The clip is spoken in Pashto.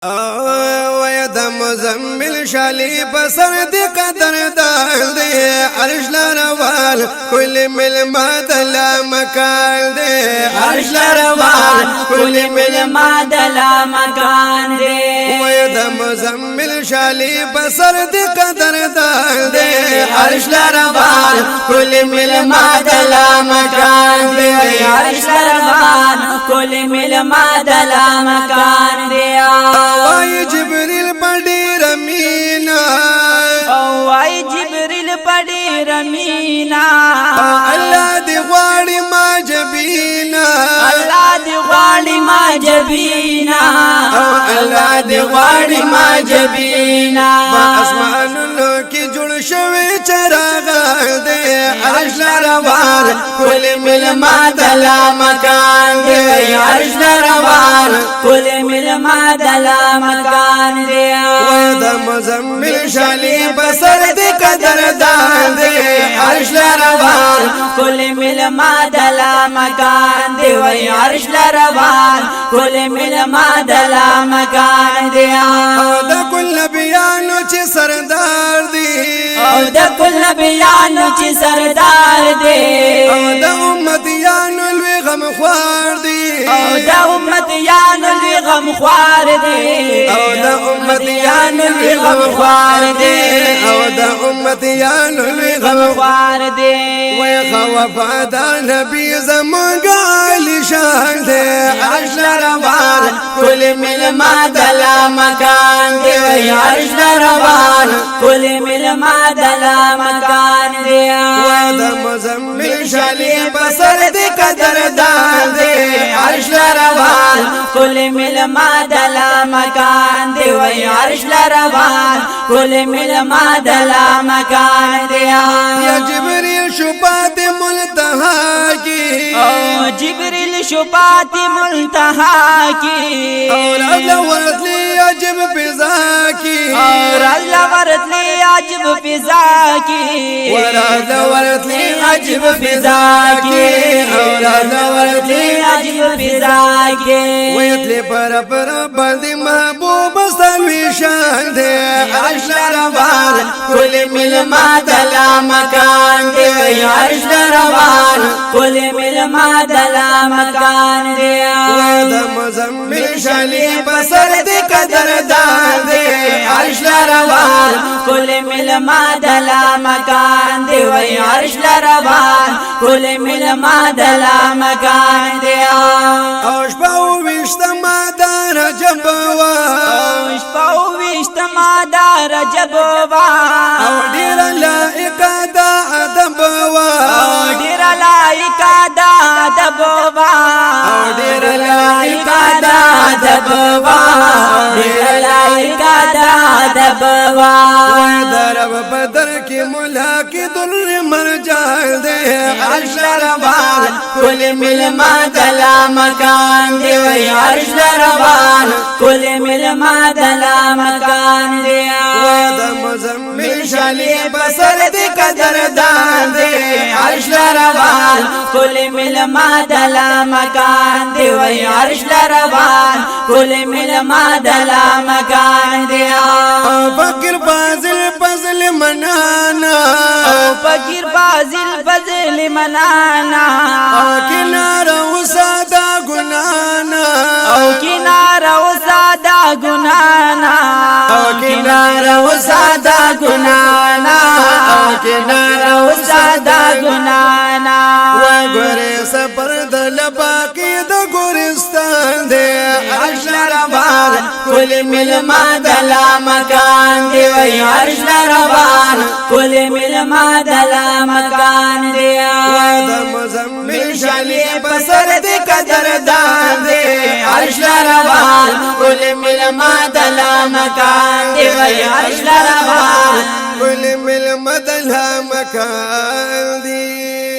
ويا د مزمل شالي بسر دي قدر دال دي عرش لروال كل مل ما دلا مكان دي عرش لروال كل مل ما دلا مكان دي ويا د مزمل شالي بسر دي قدر دال دي عرش لروال كل مل ما دلا مكان دي عرش لروال كل مل ما دلا مكان دي واي جبريل بدير مينا واي جبريل بدير مينا الله دي غواړي ما جبينا الله دي غواړي ما جبينا الله دي غواړي ما جبينا اسمانونو کې جوړ شوی چراغ دې عرش لروان كل مل ما دلا مکان دې عرش لروان كل مل ما دلا مكان دي ودا مزمل شالي بسر دي قدر دان دي عرش لروان كل مل ما دلا مكان دي وي عرش لروان كل مل ما دلا مكان دي او دا كل بيانو چې سردار دي او دا كل بيانو چې سردار دي او دا امتيانو لوي غم خوار دي او دا امتيانو لوي غم خوار دي او دا امتيانو لوي غم خوار دي او دا امتيانو لوي غم خوار دي وي خوفا دا نبي زمونږه شان دي عرش لروان كل مل ما دلا مكان دي عرش لروان كل مل ما دلا مكان دي ودا مزمل شالي بسر دي قدر دان دي عرش لروان كل مل ما دلا مكان دي وي عرش لروان كل مل ما دلا مكان دي يا جبريل شبات ملتها کی او جبريل شبات ملتها کی اور ورت لي عجب فضا کی اور ورت لي عجب فضا کی ورت لي عجب فضا کی اور ورت لي عجب فضا کی ويتلي پر بندي محبوب سلوي شان دي عرش لروان كل مل ما دلا مكان دي عرش لروان كل مل ما دلا مكان دي ودا مزمل شالي بسر دي قدر دان دي عرش لروان كل مل ما دلا مكان دي وي عرش لروان كل مل ما دلا مكان دي اوش باو وشتما دار جبوا اوش باو وشتما دار جبوا او دير لائق دا ادب وا او دير لائق دا ادب وا او دير لائق دا ادب وا دير لائق دا ادب وا درب بدر کی مولا کی در مرجان دے عرش لروان كل مل ما دلا مكان دي وي عرش لروان كل مل ما دلا مكان دي ودا مزمل شالي بسر دي قدر دان دي عرش لروان كل مل ما دلا مكان دي وي عرش لروان كل مل ما دلا مكان دي فقر فازل منانا فقر فازل منانا کنارا وسادا گنانا کنارا وسادا گنانا کنارا وسادا گنانا کنارا وسادا گنانا وګره سفر د لباقي د ګورستان دي عرش لروان كل مل ما دلا مكان دي وي عرش لروان كل مل ما دلا مكان دي ودا مزمل شالي بسر دي قدر دان دي عرش لروان كل مل ما دلا مكان دي وي عرش لروان كل مل ما دلا مكان دي